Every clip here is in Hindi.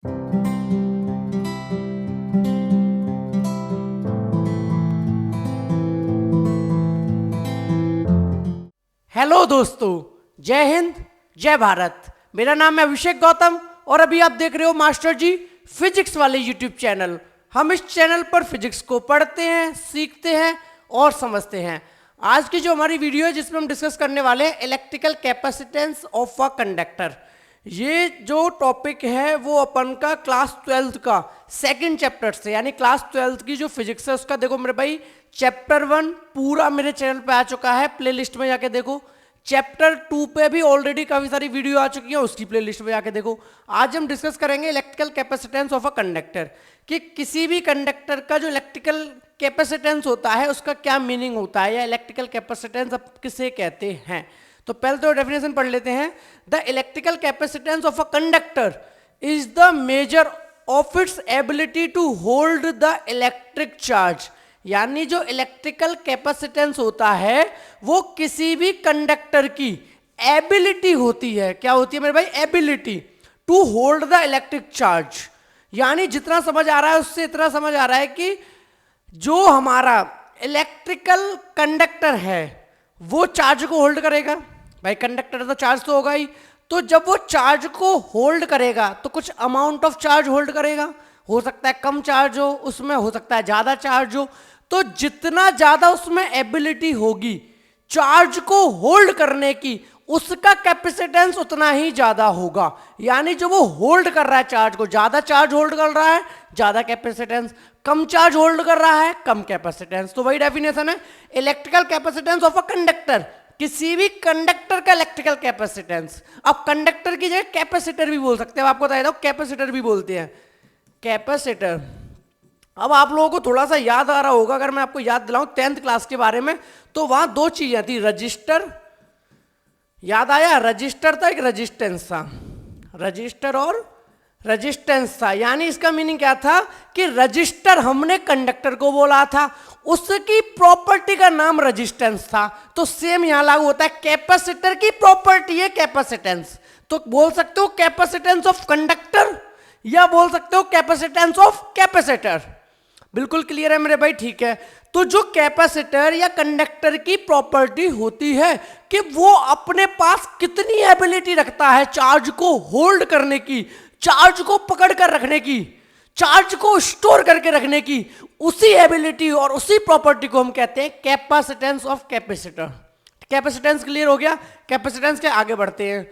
हेलो दोस्तों, जय हिंद, जय भारत। मेरा नाम है अभिषेक गौतम और अभी आप देख रहे हो मास्टर जी फिजिक्स वाले यूट्यूब चैनल। हम इस चैनल पर फिजिक्स को पढ़ते हैं, सीखते हैं और समझते हैं। आज की जो हमारी वीडियो है जिसमें हम डिस्कस करने वाले हैं electrical capacitance of a conductor. ये जो टॉपिक है वो अपन का क्लास 12th का सेकंड चैप्टर से, यानी क्लास 12th की जो फिजिक्स है उसका देखो मेरे भाई चैप्टर 1 पूरा मेरे चैनल पे आ चुका है, प्लेलिस्ट में जाके देखो। चैप्टर 2 पे भी ऑलरेडी काफी सारी वीडियो आ चुकी है, उसकी प्लेलिस्ट में जाके देखो। आज हम डिस्कस करेंगे electrical capacitance of a conductor, कि किसी भी कंडक्टर का जो इलेक्ट्रिकल कैपेसिटेंस होता है उसका क्या मीनिंग होता है, या इलेक्ट्रिकल कैपेसिटेंस अब किसे कहते हैं। तो पहले तो डेफिनेशन पढ़ लेते हैं। The electrical capacitance of a conductor is the measure of its ability to hold the electric charge. यानी जो इलेक्ट्रिकल कैपेसिटेंस होता है वो किसी भी कंडक्टर की एबिलिटी होती है। क्या होती है मेरे भाई? Ability to hold the electric charge. यानी जितना समझ आ रहा है उससे इतना समझ आ रहा है कि जो हमारा इलेक्ट्रिकल कंडक्टर है वो चार्ज को होल्ड करेगा। भाई कंडक्टर तो चार्ज तो होगा ही, तो जब वो चार्ज को होल्ड करेगा तो कुछ अमाउंट ऑफ चार्ज होल्ड करेगा। हो सकता है कम चार्ज हो उसमें, हो सकता है ज्यादा चार्ज हो। तो जितना ज्यादा उसमें एबिलिटी होगी चार्ज को होल्ड करने की, उसका कैपेसिटेंस उतना ही ज्यादा होगा। यानी जो वो होल्ड कर रहा है चार्ज को, ज्यादा चार्ज होल्ड कर रहा है ज्यादा कैपेसिटेंस, कम चार्ज होल्ड कर रहा है कम कैपेसिटेंस। तो वही डेफिनेशन है electrical capacitance of a conductor, किसी भी कंडक्टर का इलेक्ट्रिकल कैपेसिटेंस। अब कंडक्टर की जगह कैपेसिटर भी बोल सकते हैं, आपको बता देता हूं कैपेसिटर भी बोलते हैं, कैपेसिटर। अब आप लोगों को थोड़ा सा याद आ रहा होगा, अगर मैं आपको याद दिलाऊं 10th क्लास के बारे में, तो वहां दो चीजें थी, रजिस्टर, याद आया? रजिस्टर था, एक रजिस्टेंस था। रजिस्टर और रजिस्टेंस था। यानी इसका मीनिंग क्या था कि रजिस्टर हमने कंडक्टर को बोला था, उसकी प्रॉपर्टी का नाम रजिस्टेंस था। तो सेम यहां लागू होता है, कैपेसिटर की प्रॉपर्टी है कैपेसिटेंस। तो बोल सकते हो कैपेसिटेंस ऑफ कंडक्टर या बोल सकते हो कैपेसिटेंस ऑफ कैपेसिटर। बिल्कुल क्लियर है मेरे भाई? ठीक है। तो जो कैपेसिटर या कंडक्टर की प्रॉपर्टी होती है कि वो अपने पास कितनी एबिलिटी रखता है चार्ज को होल्ड करने की, चार्ज को पकड़ कर रखने की, चार्ज को स्टोर करके रखने की, उसी एबिलिटी और उसी प्रॉपर्टी को हम कहते हैं capacitance of capacitor. Capacitance clear हो गया? कैपेसिटेंस के आगे बढ़ते हैं।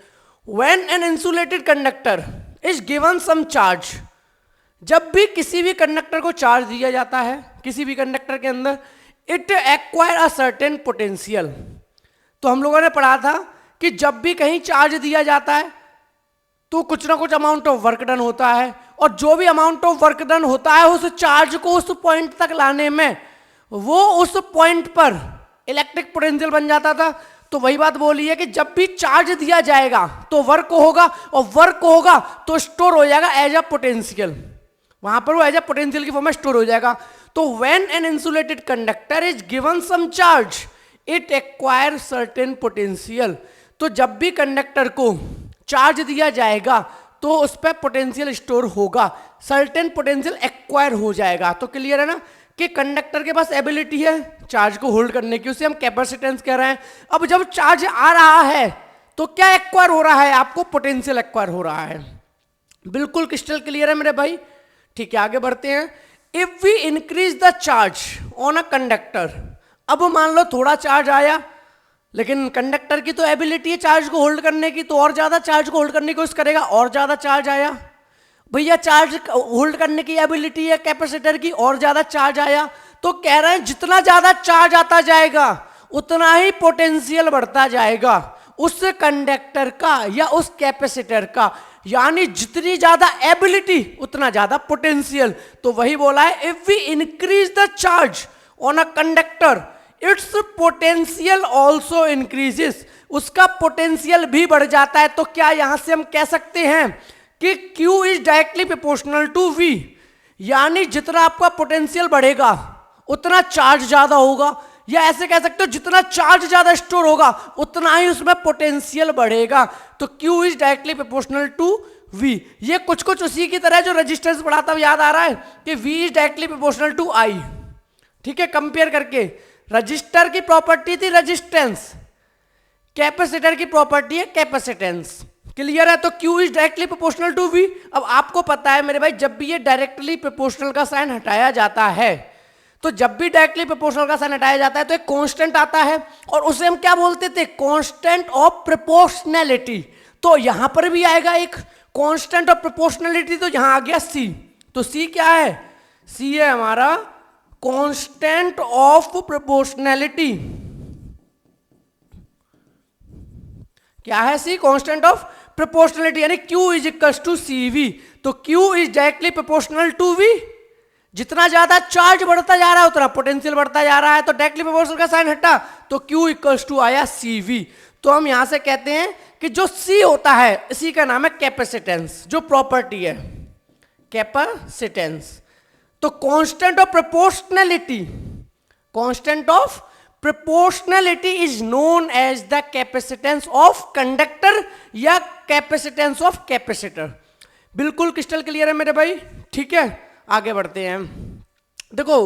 When an insulated conductor is given some charge, जब भी किसी भी कंडक्टर को चार्ज दिया जाता है, किसी भी कंडक्टर के अंदर, it acquire a certain potential. तो हम लोगों ने पढ़ा था कि जब भी कहीं चार्ज दिया जाता है तो कुछ ना कुछ अमाउंट ऑफ वर्क डन होता है, और जो भी अमाउंट ऑफ वर्क डन होता है उस चार्ज को उस पॉइंट तक लाने में वो उस पॉइंट पर इलेक्ट्रिक पोटेंशियल बन जाता था। तो वही बात बोली है कि जब भी चार्ज दिया जाएगा तो वर्क होगा, और वर्क होगा तो स्टोर हो जाएगा एज अ पोटेंशियल, वहां पर वो एज अ पोटेंशियल की फॉर्म में स्टोर हो जाएगा। तो when an insulated conductor is given some charge it acquire certain potential. तो जब भी कंडक्टर को चार्ज दिया जाएगा तो उस पर पोटेंशियल स्टोर होगा, सर्टेन पोटेंशियल एक्वायर हो जाएगा। तो क्लियर है ना कि कंडक्टर के पास एबिलिटी है चार्ज को होल्ड करने की, उसे हम कैपेसिटेंस कह रहे हैं। अब जब चार्ज आ रहा है तो क्या एक्वायर हो रहा है? आपको पोटेंशियल एक्वायर हो रहा है। बिल्कुल क्रिस्टल क्लियर है मेरे भाई? ठीक है, आगे बढ़ते हैं। If we increase the charge on a conductor, अब मान लो थोड़ा चार्ज आया, लेकिन कंडक्टर की तो एबिलिटी है चार्ज को होल्ड करने की, तो और ज्यादा चार्ज को होल्ड करने की कोशिश करेगा, और ज्यादा चार्ज आया। भैया चार्ज होल्ड करने की एबिलिटी है कैपेसिटर की, और ज्यादा चार्ज आया, तो कह रहे हैं जितना ज्यादा चार्ज आता जाएगा उतना ही पोटेंशियल बढ़ता जाएगा उस कंडक्टर का या उस कैपेसिटर का। यानी जितनी ज्यादा एबिलिटी उतना ज्यादा पोटेंशियल। तो वही बोला है, if we increase the charge on a conductor its potential also increases, उसका पोटेंशियल भी बढ़ जाता है। तो क्या यहां से हम कह सकते हैं कि Q is directly proportional to V, यानी जितना आपका पोटेंशियल बढ़ेगा उतना चार्ज ज्यादा होगा, या ऐसे कह सकते हो जितना चार्ज ज्यादा स्टोर होगा उतना ही उसमें पोटेंशियल बढ़ेगा। तो Q is directly proportional to V। ये कुछ कुछ उसी की तरह जो रजिस्टेंस पढ़ाता हूं, याद आ रहा है कि V is directly proportional to I। ठीक है, कंपेयर करके रजिस्टर की प्रॉपर्टी थी रजिस्टेंस, कैपेसिटर की प्रॉपर्टी है कैपेसिटेंस। क्लियर है? तो Q is directly proportional to V। अब आपको पता है मेरे भाई, जब भी ये डायरेक्टली प्रोपोर्शनल का साइन हटाया जाता है, तो जब भी डायरेक्टली प्रोपोर्शनल का साइन हटाया जाता है तो एक कांस्टेंट आता है, और उसे हम क्या बोलते थे? Constant of proportionality. तो यहां पर भी आएगा एक कांस्टेंट ऑफ प्रोपोर्शनैलिटी, तो यहां आ गया C। तो C क्या है? C है हमारा कांस्टेंट ऑफ प्रोपोर्शनैलिटी। क्या है C? कांस्टेंट ऑफ प्रोपोर्शनैलिटी, यानी Q is equal to CV। तो Q is directly proportional to V। जितना ज्यादा चार्ज बढ़ता जा रहा है उतना पोटेंशियल बढ़ता जा रहा है, तो डायरेक्टली प्रोपोर्शनल का साइन हटा तो Q इक्वल्स टू आया CV। तो हम यहां से कहते हैं कि जो C होता है इसी का नाम है कैपेसिटेंस, जो प्रॉपर्टी है कैपेसिटेंस। तो constant of proportionality, constant of proportionality is known as the capacitance of conductor या कैपेसिटेंस ऑफ कैपेसिटर। बिल्कुल क्रिस्टल क्लियर है मेरे भाई? ठीक है, आगे बढ़ते हैं। देखो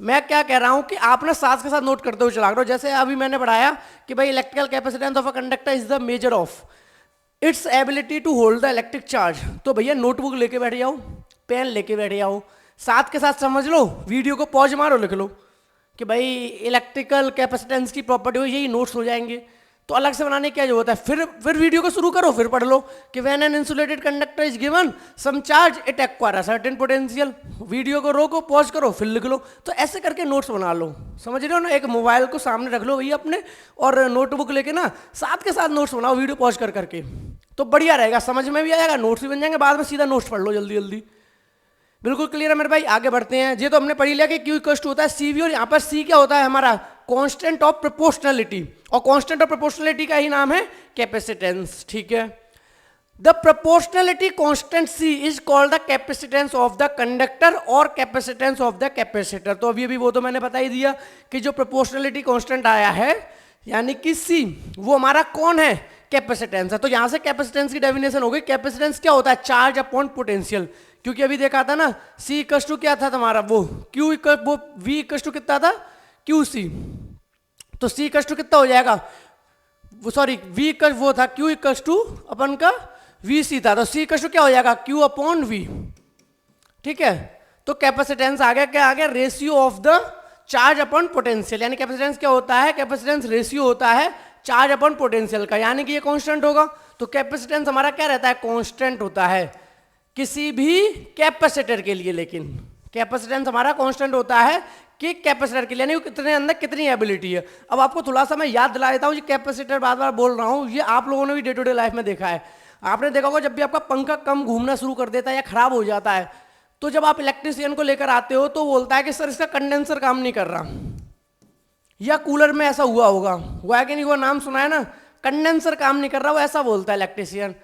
मैं क्या कह रहा हूं कि आप ना साथ के साथ नोट करते हुए चला करो। जैसे अभी मैंने पढ़ाया कि भाई electrical capacitance of a conductor is the measure of its ability to hold the electric charge. तो भैया नोटबुक लेके बैठ जाओ, पेन लेके बैठ जाओ, साथ के साथ समझ लो, वीडियो को पॉज मारो, लिख लो कि भाई इलेक्ट्रिकल कैपेसिटेंस की प्रॉपर्टी हो, यही नोट्स हो जाएंगे। तो अलग से बनाने की क्या जरूरत है? फिर वीडियो को शुरू करो, फिर पढ़ लो कि when an insulated conductor is given some charge it acquire a certain potential. Video को रोको, पॉज करो, फिर लिख लो। तो ऐसे करके नोट्स बना लो, समझ रहे हो ना? एक मोबाइल को सामने रख लो भैया अपने, और नोटबुक लेके ना साथ के साथ नोट्स बनाओ, वीडियो पॉज कर करके, तो बढ़िया रहेगा, समझ में भी आएगा, नोट्स भी बन जाएंगे, बाद में सीधा नोट्स पढ़ लो जल्दी जल्दी। बिल्कुल क्लियर है मेरे भाई? आगे बढ़ते हैं। ये तो हमने पढ़ी लिया कि Q इक्वल टू होता है CV, और यहाँ पर C क्या होता है हमारा? कांस्टेंट ऑफ प्रोपोर्शनैलिटी, और कांस्टेंट ऑफ प्रोपोर्शनैलिटी का ही नाम है कैपेसिटेंस। ठीक है, the proportionality constant C is called the capacitance of the conductor और कैपेसिटेंस ऑफ द कैपेसिटर। तो अभी वो तो मैंने बता ही दिया कि जो प्रोपोर्शनैलिटी कांस्टेंट आया है यानी कि C, वो हमारा कौन है? कैपेसिटेंस है। तो यहां से कैपेसिटेंस की डेफिनेशन हो गई। कैपेसिटेंस क्या होता है? Charge upon potential. क्योंकि अभी देखा था ना C इक्वल टू क्या था तुम्हारा? वो Q इक्वल, वो V इक्वल टू कितना था? QC। तो C इक्वल टू कितना हो जाएगा? वो सॉरी V इक्वल वो था Q इक्वल टू अपन का VC था, तो C इक्वल टू क्या हो जाएगा? Q upon V। ठीक है, तो कैपेसिटेंस आ गया, क्या आ गया? Ratio of the charge upon potential. यानी कैपेसिटेंस क्या होता है? कैपेसिटेंस रेशियो होता है चार्ज अपॉन पोटेंशियल का, यानी कि ये कांस्टेंट होगा। तो कैपेसिटेंस हमारा क्या रहता है? कांस्टेंट होता है किसी भी कैपेसिटर के लिए। लेकिन कैपेसिटेंस हमारा कांस्टेंट होता है कि कैपेसिटर के लिए, यानी कितने अंदर कितनी एबिलिटी है। अब आपको थोड़ा सा मैं याद दिला देता हूँ, ये कैपेसिटर बार बार बोल रहा हूँ, ये आप लोगों ने भी डे टू डे लाइफ में देखा है। आपने देखा होगा जब भी आपका पंखा कम घूमना शुरू कर देता है या खराब हो जाता है, तो जब आप इलेक्ट्रिशियन को लेकर आते हो तो बोलता है कि सर इसका कंडेंसर काम नहीं कर रहा, या कूलर में ऐसा हुआ होगा, हुआ है कि नहीं? वो नाम सुना है ना, कंडेंसर काम नहीं कर रहा, वो ऐसा बोलता है इलेक्ट्रिशियन।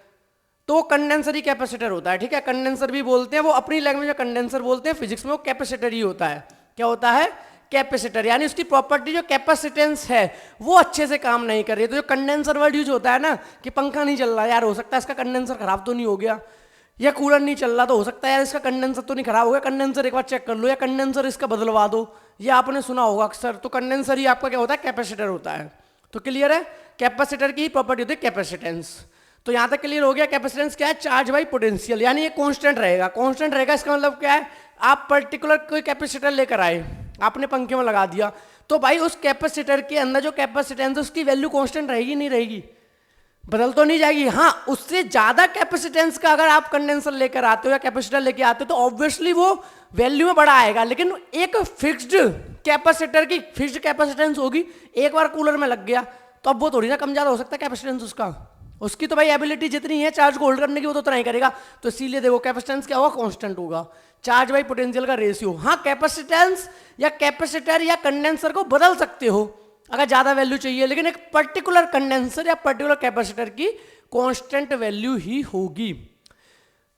तो कंडेंसर ही कैपेसिटर होता है। ठीक है, कंडेंसर भी बोलते हैं, वो अपनी लैंग्वेज में कंडेंसर बोलते हैं, फिजिक्स में वो कैपेसिटर ही होता है। क्या होता है? कैपेसिटर। यानी उसकी प्रॉपर्टी जो कैपेसिटेंस है वो अच्छे से काम नहीं कर रही है। तो जो कंडेंसर वर्ड यूज होता है ना कि पंखा नहीं चल रहा यार, हो सकता है इसका कंडेंसर खराब तो नहीं हो गया, या कूलर नहीं चल रहा तो हो सकता है यार इसका कंडेंसर तो नहीं खराब हो गया, कंडेंसर एक बार चेक कर लो, या कंडेंसर इसका बदलवा दो, ये आपने सुना होगा अक्सर। तो कंडेंसर ही आपका क्या होता है? कैपेसिटर होता है। तो क्लियर है? कैपेसिटर की प्रॉपर्टी होती है कैपेसिटेंस। तो यहां तक क्लियर हो गया। कैपेसिटेंस क्या है? चार्ज बाई पोटेंशियल, यानी ये कांस्टेंट रहेगा। कांस्टेंट रहेगा इसका मतलब क्या है? आप पर्टिकुलर कोई कैपेसिटर लेकर आए, आपने पंखे में लगा दिया, तो भाई उस कैपेसिटर के अंदर जो कैपेसिटेंस है उसकी वैल्यू कांस्टेंट रहेगी नहीं रहेगी? बदल तो नहीं जाएगी। हाँ, उससे ज्यादा कैपेसिटेंस का अगर आप कंडेंसर लेकर आते हो या कैपेसिटर लेकर आते हो तो ऑब्वियसली वो वैल्यू में बड़ा आएगा। लेकिन एक फिक्स्ड कैपेसिटर की फिक्स्ड कैपेसिटेंस होगी, एक बार कूलर में लग गया तो अब वो थोड़ी ना कम ज्यादा हो सकता है कैपेसिटेंस उसका। उसकी तो भाई एबिलिटी जितनी है चार्ज को होल्ड करने की वो तो उतना ही करेगा। तो इसीलिए देखो कैपेसिटेंस क्या होगा? कांस्टेंट होगा। चार्ज बाई पोटेंशियल का रेशियो। हाँ, कैपेसिटेंस या कैपेसिटर या कंडेंसर को बदल सकते हो अगर ज्यादा वैल्यू चाहिए, लेकिन एक पर्टिकुलर कंडेंसर या पर्टिकुलर कैपेसिटर की कांस्टेंट वैल्यू ही होगी।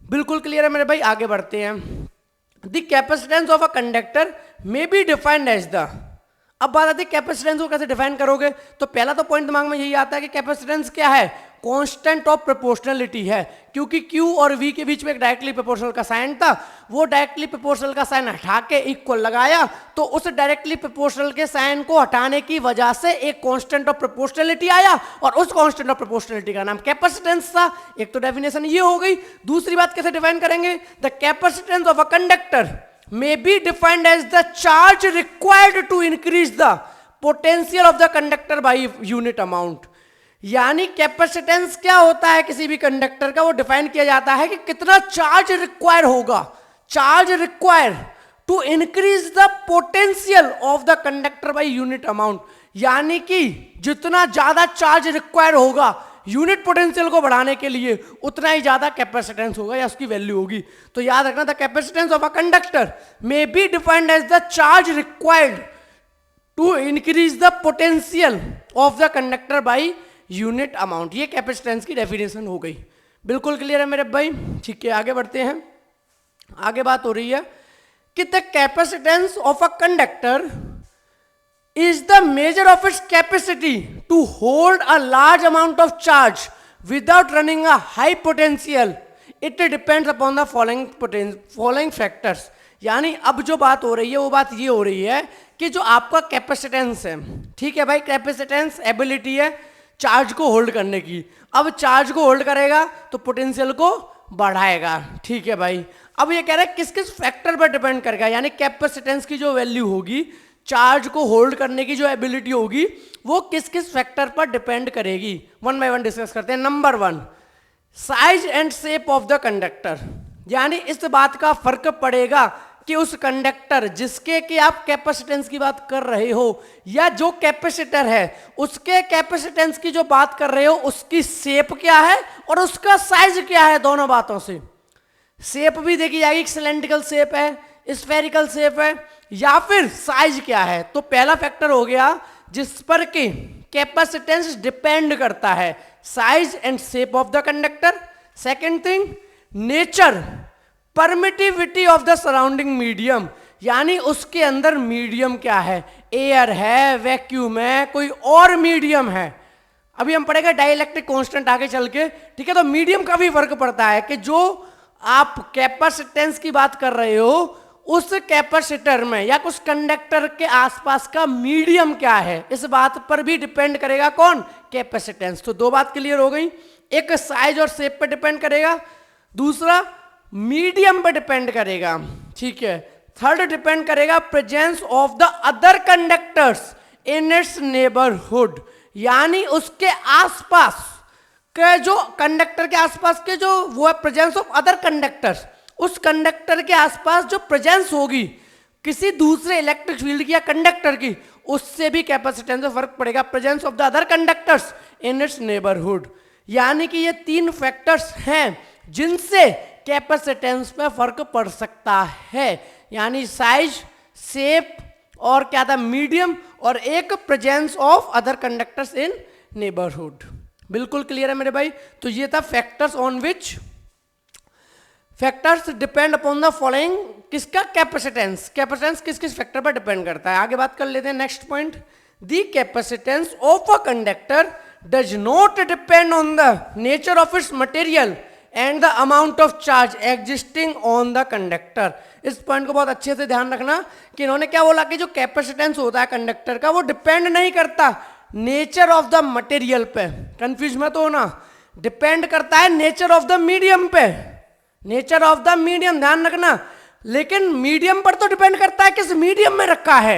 बिल्कुल क्लियर है मेरे भाई? आगे बढ़ते हैं। The capacitance of a conductor may be defined as the. अब बात आती है कैपेसिटेंस को कैसे डिफाइन करोगे, तो पहला तो पॉइंट दिमाग में यही आता है कि कैपेसिटेंस क्या है? कांस्टेंट ऑफ प्रोपोर्शनलिटी है, क्योंकि Q और V के बीच में एक डायरेक्टली प्रोपोर्शनल का साइन था, वो डायरेक्टली प्रोपोर्शनल का साइन हटा के इक्वल लगाया, तो उस डायरेक्टली प्रोपोर्शनल के साइन को हटाने की वजह से एक कांस्टेंट ऑफ प्रोपोर्शनलिटी आया, और उस कांस्टेंट ऑफ प्रोपोर्शनलिटी का नाम कैपेसिटेंस था। एक तो डेफिनेशन ये हो गई। दूसरी बात कैसे डिफाइन करेंगे? The capacitance of a conductor may be defined as the charge required to increase the potential of the conductor by unit amount। यानी कैपेसिटेंस क्या होता है किसी भी कंडक्टर का, वो डिफाइन किया जाता है कि कितना चार्ज रिक्वायर होगा, charge require to increase the potential of the conductor by unit amount. यानी कि जितना ज्यादा चार्ज रिक्वायर होगा यूनिट पोटेंशियल को बढ़ाने के लिए, उतना ही ज्यादा कैपेसिटेंस होगा या उसकी वैल्यू होगी। तो याद रखना, the capacitance of a conductor may be defined as the charge required to increase the potential of the conductor by unit amount. ये कैपेसिटेंस की डेफिनेशन हो गई। बिल्कुल क्लियर है मेरे भाई? ठीक है, आगे बढ़ते हैं। आगे बात हो रही है कि the capacitance of a conductor is the measure of its capacity to hold a large amount of charge without running a high potential. It depends upon the following factors। यानी अब जो बात हो रही है वो बात ये हो रही है कि जो आपका कैपेसिटेंस है, ठीक है भाई, कैपेसिटेंस एबिलिटी है चार्ज को होल्ड करने की। अब चार्ज को होल्ड करेगा तो पोटेंशियल को बढ़ाएगा, ठीक है भाई। अब ये कह रहा है किस किस फैक्टर पर डिपेंड करेगा, यानी कैपेसिटेंस की जो वैल्यू होगी, चार्ज को होल्ड करने की जो एबिलिटी होगी, वो किस किस फैक्टर पर डिपेंड करेगी। वन बाय वन डिस्कस करते हैं। Number 1, size and shape of the conductor. यानी इस बात का फर्क पड़ेगा कि उस कंडक्टर जिसके कि आप कैपेसिटेंस की बात कर रहे हो, या जो कैपेसिटर है उसके कैपेसिटेंस की जो बात कर रहे हो, उसकी शेप क्या है और उसका साइज क्या है। दोनों बातों से शेप भी देखी जाएगी, सिलेंड्रिकल शेप है, स्फेरिकल शेप है, या फिर साइज क्या है। तो पहला फैक्टर हो गया जिस पर कि कैपेसिटेंस डिपेंड करता है, size and shape of the conductor. Second thing, nature permittivity of the surrounding medium, यानी उसके अंदर मीडियम क्या है, एयर है, वैक्यूम है, कोई और मीडियम है। अभी हम पढ़ेंगे डाइलेक्ट्रिक कांस्टेंट आगे चल के, ठीक है। तो मीडियम का भी फर्क पड़ता है कि जो आप कैपेसिटेंस की बात कर रहे हो उस कैपेसिटर में या कुछ कंडक्टर के आसपास का मीडियम क्या है, इस बात पर भी डिपेंड करेगा कौन, कैपेसिटेंस। तो दो बात क्लियर हो गई, एक साइज और शेप पर डिपेंड करेगा, दूसरा मीडियम पर डिपेंड करेगा, ठीक है। थर्ड डिपेंड करेगा presence of the other conductors in its neighbourhood, यानी उसके आसपास के जो कंडक्टर के आसपास के जो वो है प्रेजेंस ऑफ अदर कंडक्टर्स, उस कंडक्टर के आसपास जो प्रेजेंस होगी किसी दूसरे इलेक्ट्रिक फील्ड की या कंडक्टर की, उससे भी कैपेसिटेंस में फर्क पड़ेगा, presence of the other conductors in its neighbourhood. यानी कि ये तीन फैक्टर्स हैं जिनसे कैपेसिटेंस में फर्क पड़ सकता है, यानी साइज, शेप और क्या था, मीडियम, और एक presence of other conductors in neighbourhood. बिल्कुल क्लियर है मेरे भाई? तो ये था factors on which factors depend upon the following. किसका, कैपेसिटेंस। कैपेसिटेंस किस किस फैक्टर पर डिपेंड करता है, आगे बात कर लेते हैं। Next point, the capacitance of a conductor does not depend on the nature of its material and the amount of charge existing on the conductor. इस पॉइंट को बहुत अच्छे से ध्यान रखना कि इन्होंने क्या बोला कि जो कैपेसिटेंस होता है कंडक्टर का, वो डिपेंड नहीं करता नेचर ऑफ द मटेरियल पे, कंफ्यूज मत होना, डिपेंड करता है नेचर ऑफ द मीडियम पे, नेचर ऑफ द मीडियम ध्यान रखना। लेकिन मीडियम पर तो डिपेंड करता है किस मीडियम में रखा है,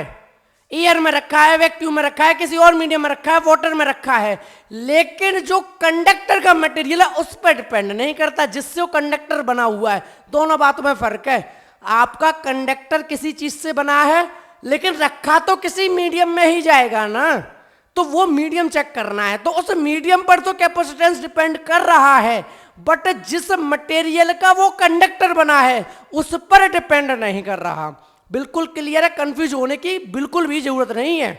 एयर में रखा है, वैक्यूम में रखा है, किसी और मीडियम में रखा है, वाटर में रखा है, लेकिन जो कंडक्टर का मटेरियल है उस पर डिपेंड नहीं करता जिससे वो कंडक्टर बना हुआ है। दोनों बातों में फर्क है। आपका कंडक्टर किसी चीज से बना है लेकिन रखा तो किसी मीडियम में ही जाएगा ना, तो वो मीडियम चेक करना है। तो उस मीडियम पर तो कैपेसिटेंस डिपेंड कर रहा है, बट जिस मटेरियल का वो कंडक्टर बना है उस पर डिपेंड नहीं कर रहा। बिल्कुल क्लियर है, कंफ्यूज होने की बिल्कुल भी जरूरत नहीं है।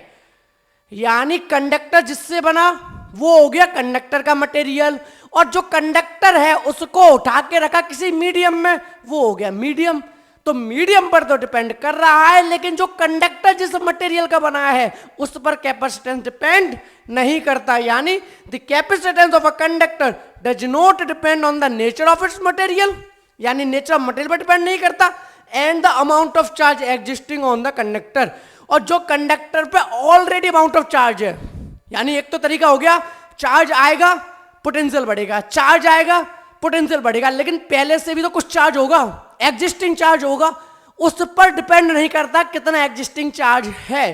यानी कंडक्टर जिससे बना वो हो गया कंडक्टर का मटेरियल, और जो कंडक्टर है उसको उठा के रखा किसी मीडियम में, वो हो गया मीडियम। तो मीडियम पर तो डिपेंड कर रहा है, लेकिन जो कंडक्टर जिस मटेरियल का बना है उस पर कैपेसिटेंस डिपेंड नहीं करता। यानी the capacitance of a conductor does not depend on the nature of its material, यानी नेचर ऑफ मटेरियल पर डिपेंड नहीं करता, and the amount of charge existing on the conductor, और जो कंडक्टर पे ऑलरेडी अमाउंट ऑफ चार्ज है। यानी एक तो तरीका हो गया, चार्ज आएगा पोटेंशियल बढ़ेगा, चार्ज आएगा पोटेंशियल बढ़ेगा, लेकिन पहले से भी तो कुछ चार्ज होगा, एग्जिस्टिंग चार्ज होगा, उस पर डिपेंड नहीं करता कितना एग्जिस्टिंग चार्ज है।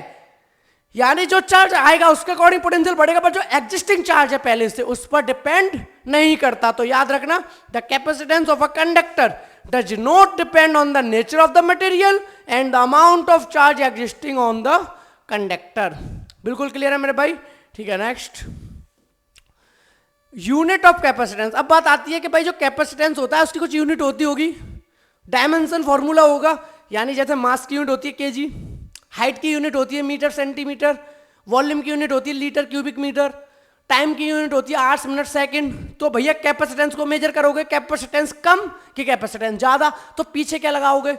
यानी जो चार्ज आएगा उसके अकॉर्डिंग पोटेंशियल बढ़ेगा, पर जो एग्जिस्टिंग चार्ज है पहले से उस पर डिपेंड नहीं करता। तो याद रखना, the capacitance of a conductor does not depend on the nature of the material and the amount of charge existing on the conductor. बिल्कुल क्लियर है मेरे भाई? ठीक है, नेक्स्ट यूनिट ऑफ कैपेसिटेंस। अब बात आती है कि भाई जो कैपेसिटेंस होता है उसकी कुछ यूनिट होती होगी, डायमेंशन फॉर्मूला होगा, यानी जैसे मास की यूनिट होती है केजी, हाइट की यूनिट होती है मीटर सेंटीमीटर, वॉल्यूम की यूनिट होती है लीटर क्यूबिक मीटर, टाइम की यूनिट होती है आवर्स मिनट सेकंड। तो भैया कैपेसिटेंस को मेजर करोगे, कैपेसिटेंस कम कि कैपेसिटेंस ज़्यादा, तो पीछे क्या लगाओगे,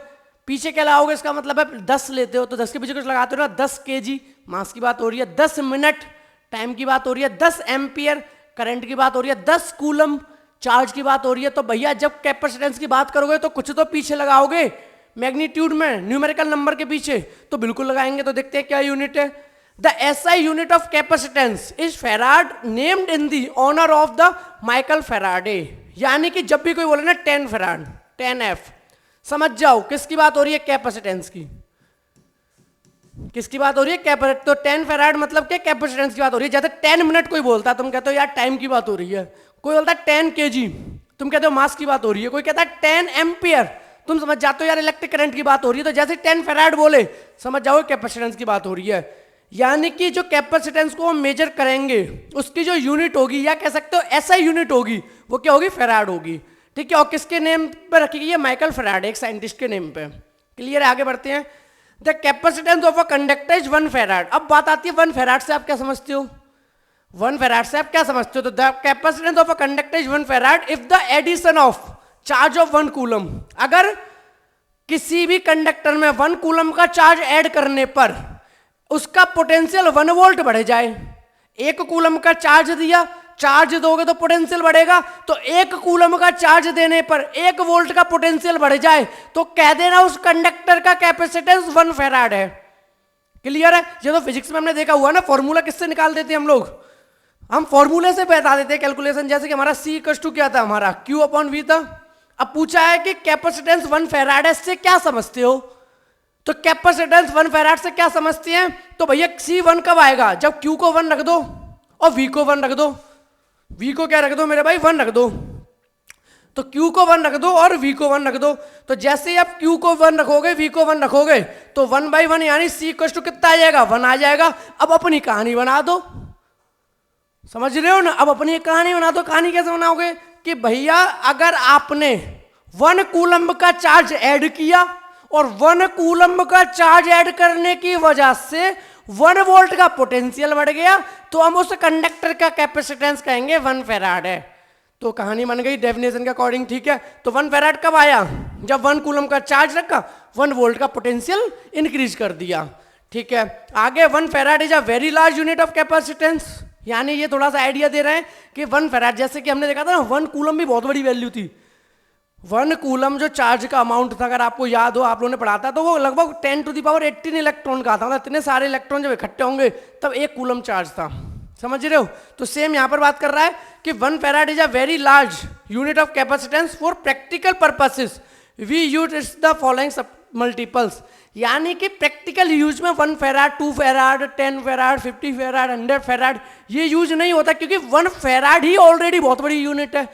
पीछे क्या लगाओगे, इसका मतलब है 10 लेते हो तो 10 के पीछे कुछ लगाते हो ना, 10 केजी मास की बात हो रही है, 10 मिनट टाइम की बात हो रही है, 10 एम्पियर करंट की बात हो रही है, 10 कूलम चार्ज की बात हो रही है। तो भैया जब कैपेसिटेंस की बात करोगे तो कुछ तो पीछे लगाओगे, मैग्नीट्यूड में न्यूमेरिकल नंबर के पीछे तो बिल्कुल लगाएंगे। तो देखते हैं क्या यूनिट है। The SI unit of capacitance is farad, named in the honour of the Michael Faraday. यानी कि जब भी कोई बोले ना 10 फेराड, 10F, समझ जाओ किसकी बात हो रही है, कैपेसिटेंस की। किसकी बात हो रही है, कैपेसिटेंस। तो 10 फेराड मतलब क्या, कैपेसिटेंस की बात हो रही है। जैसे 10 मिनट कोई बोलता है, तुम कहते हो यार टाइम की बात हो रही है। कोई बोलता है 10 केजी, तुम कहते हो मास की बात हो रही है। कोई कहता है 10 एम्पियर, तुम समझ जाते हो यार इलेक्ट्रिक करंट की बात हो रही है। तो जैसे 10 फेराड बोले समझ जाओ कैपेसिटेंस की बात हो रही है। यानी कि जो कैपेसिटेंस को हम मेजर करेंगे उसकी जो यूनिट होगी, या कह सकते हो ऐसा यूनिट होगी, वो क्या होगी, फेराड होगी। ठीक है, और किसके नेम पर रखी गई है, माइकल फेराडे, एक साइंटिस्ट के नेम पे। क्लियर है, आगे बढ़ते हैं। The capacitance of a conductor is 1 farad. अब बात आती है 1 फेराड से आप क्या समझते हो, 1 फेराड से आप क्या समझते हो। तो the capacitance of a conductor is 1 farad if the addition of charge of 1 coulomb, अगर किसी भी कंडक्टर में 1 कूलम का चार्ज ऐड करने पर उसका पोटेंशियल 1 वोल्ट बढ़ जाए। 1 कूलम का चार्ज दिया, चार्ज दोगे तो पोटेंशियल बढ़ेगा, तो 1 कूलम का चार्ज देने पर 1 वोल्ट का पोटेंशियल बढ़ जाए तो कह देना उस कंडक्टर का कैपेसिटेंस 1 फेराड है। क्लियर है? ये तो फिजिक्स में हमने देखा हुआ ना, फॉर्मूला किससे निकाल देते हैं हम लोग, हम फॉर्मूले से बता देते हैं कैलकुलेशन। जैसे कि हमारा C = क्या था, हमारा Q/V था। अब पूछा है कि कैपेसिटेंस 1 फेराड है, इससे क्या समझते हो। तो कैपेसिटेंस 1 फेराड से क्या समझते हैं, तो भैया C1 कब आएगा, जब Q को 1 रख दो और V को 1 रख दो। V को क्या रख दो मेरे भाई, 1 रख दो। तो Q को 1 रख दो और V को 1 रख दो। तो जैसे ही आप Q को 1 रखोगे, V को 1 रखोगे, तो 1/1 यानी C = कितना आ जाएगा, 1 आ जाएगा। अब अपनी कहानी बना दो, समझ रहे हो ना। अब अपनी कहानी बना दो। कहानी कैसे बनाओगे कि भैया अगर आपने 1 कूलम का चार्ज ऐड किया और 1 कूलम का चार्ज ऐड करने की वजह से 1 वोल्ट का पोटेंशियल बढ़ गया, तो हम उस कंडक्टर का कैपेसिटेंस कहेंगे 1 फेराड है। तो कहानी बन गई डेफिनेशन के अकॉर्डिंग। ठीक है, तो 1 फेराड कब आया, जब 1 कूलम का चार्ज रखा, 1 वोल्ट का पोटेंशियल इंक्रीज कर दिया। ठीक है, आगे 1 farad is a very large unit of capacitance. यानी ये थोड़ा सा आइडिया दे रहे हैं कि 1 फेराड, जैसे कि हमने देखा था ना 1 कूलम भी बहुत बड़ी वैल्यू थी। 1 कूलम जो चार्ज का अमाउंट था, अगर आपको याद हो, आप लोगों ने पढ़ा था, तो वो लगभग 10⁻18 इलेक्ट्रॉन का था। मतलब इतने सारे इलेक्ट्रॉन जब इकट्ठे होंगे तब 1 कूलम चार्ज था। समझ रहे हो। तो सेम यहाँ पर बात कर रहा है कि 1 farad is a very large unit of capacitance for practical purposes we use its the following multiples. यानी कि प्रैक्टिकल यूज में 1 farad, 2 farad, 10 farad, 50 farad, 100 farad ये यूज नहीं होता, क्योंकि 1 फेराड ही ऑलरेडी बहुत बड़ी यूनिट है।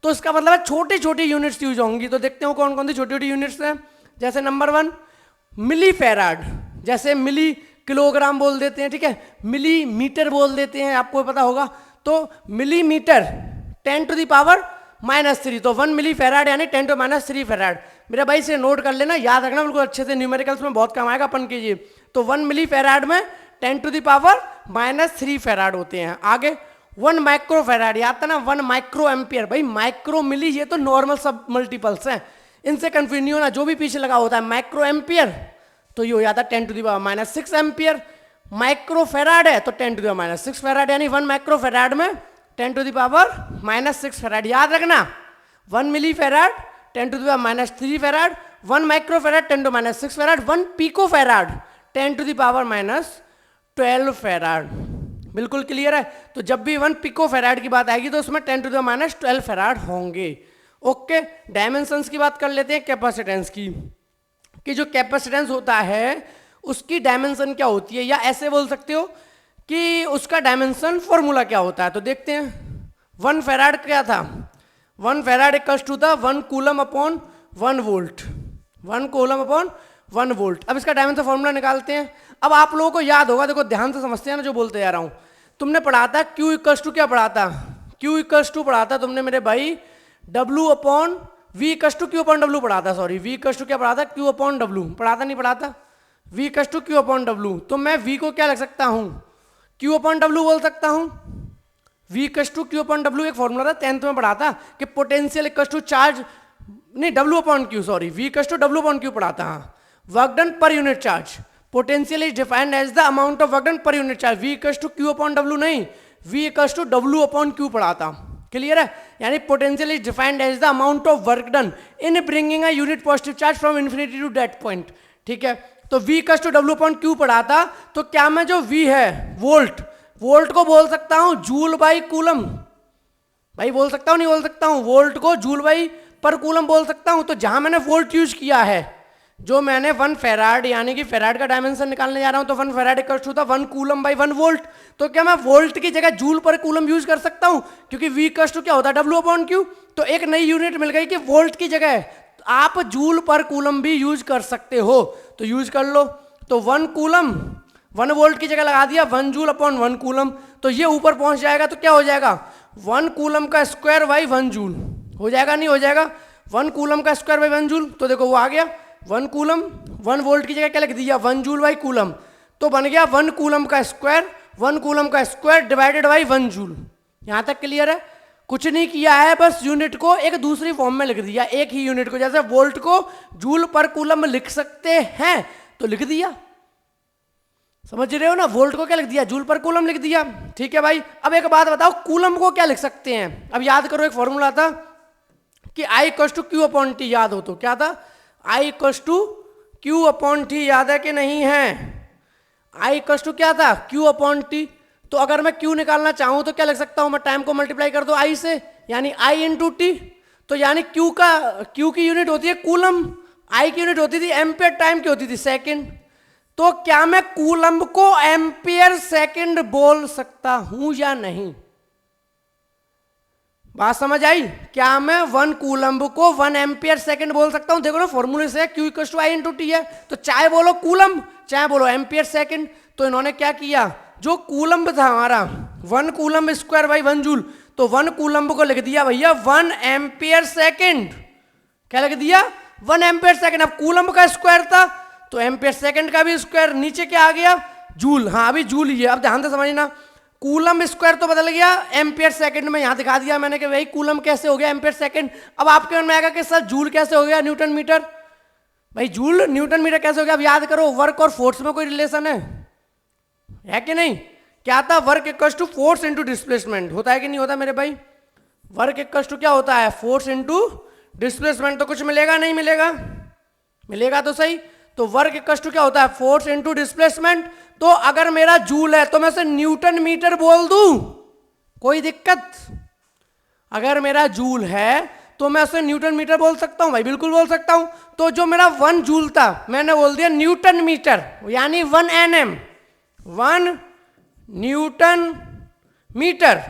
तो इसका मतलब है छोटी छोटी यूनिट्स यूज होंगी। तो देखते हो कौन कौन सी छोटी छोटी यूनिट्स हैं। जैसे नंबर 1 मिली फेराड, जैसे मिली किलोग्राम बोल देते हैं, ठीक है, मिलीमीटर बोल देते हैं, आपको पता होगा। तो मिलीमीटर 10⁻³ तो 1 मिली फेराड यानी 10⁻³ फेराड। मेरा भाई से नोट कर लेना, याद रखना बिल्कुल अच्छे से, न्यूमेरिकल्स में बहुत काम आएगा अपन कीजिए। तो 1 मिली फेराड में 10⁻³ फेराड होते हैं। आगे 1 माइक्रो फेराड, याद था ना 1 माइक्रो एम्पियर। भाई माइक्रो मिली ये तो नॉर्मल सब मल्टीपल्स हैं, इनसे कंफ्यूज नहीं होना, जो भी पीछे लगा होता है माइक्रो एम्पियर तो ये हो जाता है 10 to the power minus 6 ampere. Micro farad है तो 10 to the power minus 6 farad, यानी 1 माइक्रो फेराड में 10 to the power minus 6 farad. याद रखना 1 milli farad 10 to the power minus 3 farad, 1 micro farad 10 to minus 6 farad, 1 pico farad 10 to the power minus 12 farad. बिल्कुल क्लियर है। तो जब भी 1 पिको फेराड की बात आएगी तो उसमें 10 टू द माइनस 12 फेराड होंगे। ओके, डायमेंशंस की बात कर लेते हैं कैपेसिटेंस की, कि जो कैपेसिटेंस होता है उसकी डायमेंशन क्या होती है, या ऐसे बोल सकते हो कि उसका डायमेंशन फॉर्मूला क्या होता है। तो देखते हैं 1 फेराड क्या था, 1 फेराड इक्वल्स टू था 1 coulomb upon 1 volt, 1 coulomb upon 1 volt. अब इसका डायमेंशन फॉर्मूला निकालते हैं। अब आप लोगों को याद होगा, देखो ध्यान से समझते हैं ना जो बोलते जा रहा हूं। तुमने पढ़ा था Q इक्वल्स टू, क्या पढ़ा था, Q इक्वल्स टू पढ़ा था तुमने मेरे भाई W upon V equals to Q upon W पढ़ा था, सॉरी V इक्वल्स टू क्या पढ़ा था, Q अपॉन W पढ़ा था, नहीं पढ़ा था, V equals to Q upon W। तो मैं V को क्या लिख सकता हूं, Q अपॉन W बोल सकता हूं। V equals to Q upon W एक फॉर्मूला था 10th में पढ़ा था कि पोटेंशियल इक्वल्स टू चार्ज, नहीं W upon Q, sorry V equals to W upon Q पढ़ा था। Work done per unit charge, potential is defined as the amount of work done per unit charge. V equals to Q upon W नहीं, V equals to W upon Q पढ़ा था। क्लियर है, यानी potential is defined as the amount of work done in bringing a unit positive charge from infinity to that point. ठीक है, तो V equals to W upon Q पढ़ा था। तो क्या मैं जो V है वोल्ट, वोल्ट को बोल सकता हूं जूल बाई कूलम, भाई बोल सकता हूं नहीं बोल सकता हूं, वोल्ट को जूल बाई पर कूलम बोल सकता हूं। तो जहां मैंने वोल्ट यूज किया है, जो मैंने 1 फेराड यानी कि फेराड का डायमेंशन निकालने जा रहा हूं, तो 1 फेराड इक्वल्स टू था 1 कूलम बाई 1 वोल्ट। तो क्या मैं वोल्ट की जगह जूल पर कूलम यूज कर सकता हूं, क्योंकि V इक्वल्स टू क्या होता है W अपॉन Q। तो एक नई यूनिट मिल गई कि वोल्ट की जगह आप जूल पर कूलम भी यूज कर सकते हो, तो यूज कर लो। तो 1 कूलम 1 वोल्ट की जगह लगा दिया 1 जूल अपॉन 1 कूलम, तो ये ऊपर पहुंच जाएगा। तो क्या हो जाएगा 1 कूलम का स्क्वायर बाई 1 जूल हो जाएगा, नहीं हो जाएगा 1 कूलम का स्क्वायर बाई 1 जूल। तो देखो वो आ गया 1 कूलम, 1 वोल्ट की जगह क्या लिख दिया 1 जूल बाई कूलम, तो बन गया 1 कूलम का स्क्वायर, 1 कूलम का स्क्वायर डिवाइडेड बाई 1 जूल। यहां तक क्लियर है, कुछ नहीं किया है, बस यूनिट को एक दूसरी फॉर्म में लिख दिया, एक ही यूनिट को, जैसे वोल्ट को जूल पर कूलम में लिख सकते हैं तो लिख दिया। समझ रहे हो ना, वोल्ट को क्या लिख दिया जूल पर कूलम लिख दिया। ठीक है भाई, अब एक बात बताओ कूलम को क्या लिख सकते हैं। अब याद करो एक फॉर्मूला था कि I equals to Q upon T, याद हो तो क्या था, I equals to Q upon T, याद है कि नहीं है। I इक्वल्स टू क्या था Q अपॉन T। तो अगर मैं Q निकालना चाहूं तो क्या लिख सकता हूं, मैं टाइम को मल्टीप्लाई कर दो I से, यानी I इंटू T। तो यानी Q की यूनिट होती है कूलम, I की यूनिट होती थी एम्पियर, टाइम की होती थी सेकेंड। तो क्या मैं कूलम को एम्पियर सेकंड बोल सकता हूं या नहीं, बात समझ आई। क्या मैं 1 कूलम को 1 एम्पियर सेकंड बोल सकता हूं। देखो ना फॉर्मूले से Q equals to I into T है, तो चाहे बोलो कूलम चाहे बोलो एम्पियर सेकंड। तो इन्होंने क्या किया, जो कूलम था हमारा 1 कूलम स्क्वायर बाई 1 जूल, तो 1 कूलम को लिख दिया भैया 1 एम्पियर सेकंड। क्या लिख दिया 1 एम्पियर सेकंड। अब कूलम का स्क्वायर था तो एम्पियर सेकंड का भी स्क्वायर, नीचे क्या आ गया जूल, हाँ अभी जूल ही है। अब ध्यान से समझना, कूलम स्क्वायर तो बदल गया एम्पियर सेकंड में, यहां दिखा दिया मैंने कि भाई कूलम कैसे हो गया एम्पियर सेकंड। अब आपके मन में आएगा कि सर जूल कैसे हो गया न्यूटन मीटर, भाई जूल न्यूटन मीटर कैसे हो गया। अब याद करो वर्क और फोर्स में कोई रिलेशन है कि नहीं। क्या था, work equals to force into displacement, होता है कि नहीं होता मेरे भाई। वर्क इक्वल्स टू क्या होता है, फोर्स इंटू डिस्प्लेसमेंट। तो कुछ मिलेगा नहीं मिलेगा, मिलेगा तो सही। तो वर्क इक्वल्स टू क्या होता है, फोर्स इंटू डिस्प्लेसमेंट। तो अगर मेरा जूल है तो मैं उसे न्यूटन मीटर बोल दूं, कोई दिक्कत। अगर मेरा जूल है तो मैं उसे न्यूटन मीटर बोल सकता हूं, भाई बिल्कुल बोल सकता हूं। तो जो मेरा 1 जूल था मैंने बोल दिया न्यूटन मीटर, यानी 1 NM, 1 न्यूटन मीटर।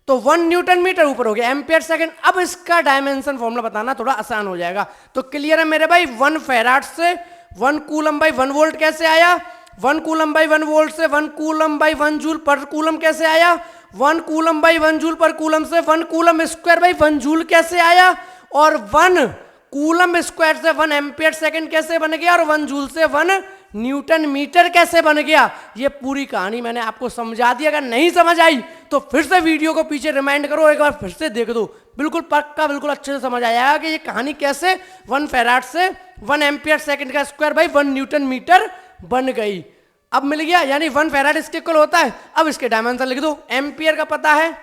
तो 1 न्यूटन मीटर ऊपर हो गया एम्पियर सेकंड। अब इसका डायमेंशन फॉर्मूला बताना थोड़ा आसान हो जाएगा। तो क्लियर है मेरे भाई, 1 फेराड से 1 कूलम बाई 1 वोल्ट कैसे आया, 1 कूलम बाई 1 वोल्ट से 1 कूलम बाई 1 जूल पर कूलम कैसे आया, 1 कूलम बाई 1 जूल पर कूलम से 1 कूलम स्क्वायर बाई 1 जूल कैसे आया, और 1 कूलम स्क्वायर से 1 एम्पियर सेकंड कैसे बन गया, और 1 जूल से 1 न्यूटन मीटर कैसे बन गया, ये पूरी कहानी मैंने आपको समझा दी। अगर नहीं समझ आई तो फिर से वीडियो को पीछे रिमाइंड करो, एक बार फिर से देख दो, बिल्कुल पक्का बिल्कुल अच्छे से समझ आएगा कि ये कहानी कैसे 1 फैराड से 1 एम्पियर सेकंड का स्क्वायर बाई 1 न्यूटन मीटर बन गई। अब मिल गया, यानी 1 फैराड इसके इक्वल होता है। अब इसके डायमेंशन लिख दो, एम्पियर का पता है,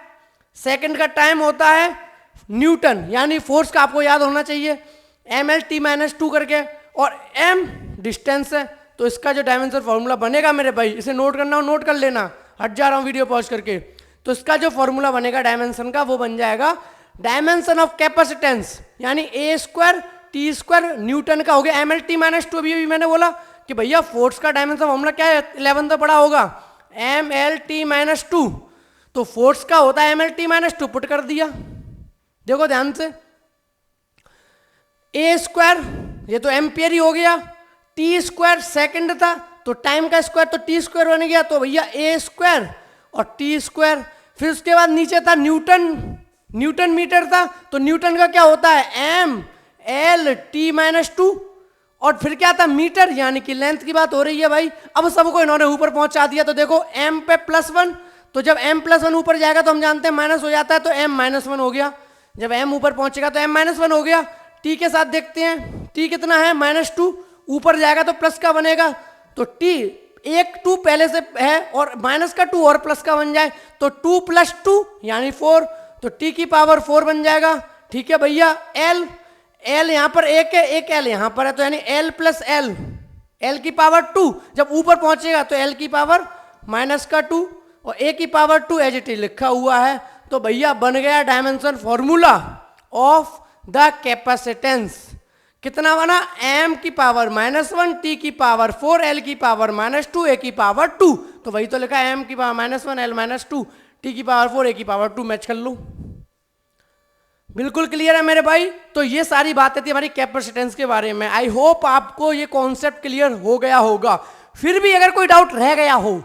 सेकंड का टाइम होता है, न्यूटन यानी फोर्स का आपको याद होना चाहिए, mL/t-2 करके, और m डिस्टेंस है। तो इसका जो डायमेंशन फॉर्मूला बनेगा मेरे भाई, इसे नोट करना हो नोट कर लेना, हट जा रहा हूँ वीडियो पॉज करके। तो इसका जो फॉर्मूला बनेगा डायमेंशन का, वो बन जाएगा डायमेंशन ऑफ कैपेसिटेंस, यानी a²t² न्यूटन का हो गया mL/t-2। अभी मैंने बोला कि भैया फोर्स का डायमेंशन फॉर्मूला क्या है, 11 तो पढ़ा होगा, mL/t-2। तो फोर्स का होता है mL/t-2, पुट कर दिया, देखो ध्यान से, a², ये तो एम्पियर ही हो गया, t² सेकंड था तो टाइम का स्क्वायर तो t² बन गया, तो भैया a² और t²। फिर उसके बाद नीचे था न्यूटन मीटर था, तो न्यूटन का क्या होता है mL/t-2। और फिर क्या था, मीटर, यानी कि लेंथ की बात हो रही है भाई। अब सबको इन्होंने ऊपर पहुंचा दिया, तो देखो m पे +1, तो जब m+1 ऊपर जाएगा तो हम जानते हैं माइनस हो जाता है, तो m-1 हो गया। जब m ऊपर पहुंचेगा तो m-1 हो गया। t के साथ देखते हैं, t कितना है -2, ऊपर जाएगा तो प्लस का बनेगा, तो t एक 2 पहले से है और माइनस का 2 और प्लस का बन जाए, तो 2 + 2 यानी 4, तो t की पावर 4 बन जाएगा। ठीक है भैया, l यहाँ पर एक है, एक l यहाँ पर है, तो यानी l + l की पावर 2, जब ऊपर पहुंचेगा तो l की पावर -2 और a की पावर 2 एज इट इज लिखा हुआ है। तो भैया बन गया dimension formula of the capacitance. कितना बना, m की पावर -1, t की पावर 4, l की पावर -2, a की पावर 2। तो वही तो लिखा है, m की पावर -1, l -2, t की पावर 4, a की पावर 2, मैच कर लो। बिल्कुल क्लियर है मेरे भाई। तो ये सारी बातें थी हमारी कैपेसिटेंस के बारे में। आई होप आपको ये कॉन्सेप्ट क्लियर हो गया होगा। फिर भी अगर कोई डाउट रह गया हो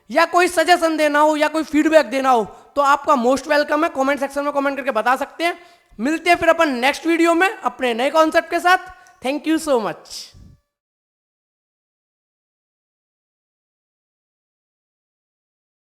या कोई सजेशन देना हो या कोई फीडबैक देना हो तो आपका मोस्ट वेलकम है, कमेंट सेक्शन में कमेंट करके बता सकते हैं। मिलते हैं फिर अपन नेक्स्ट वीडियो में अपने नए कॉन्सेप्ट के साथ। Thank you so much.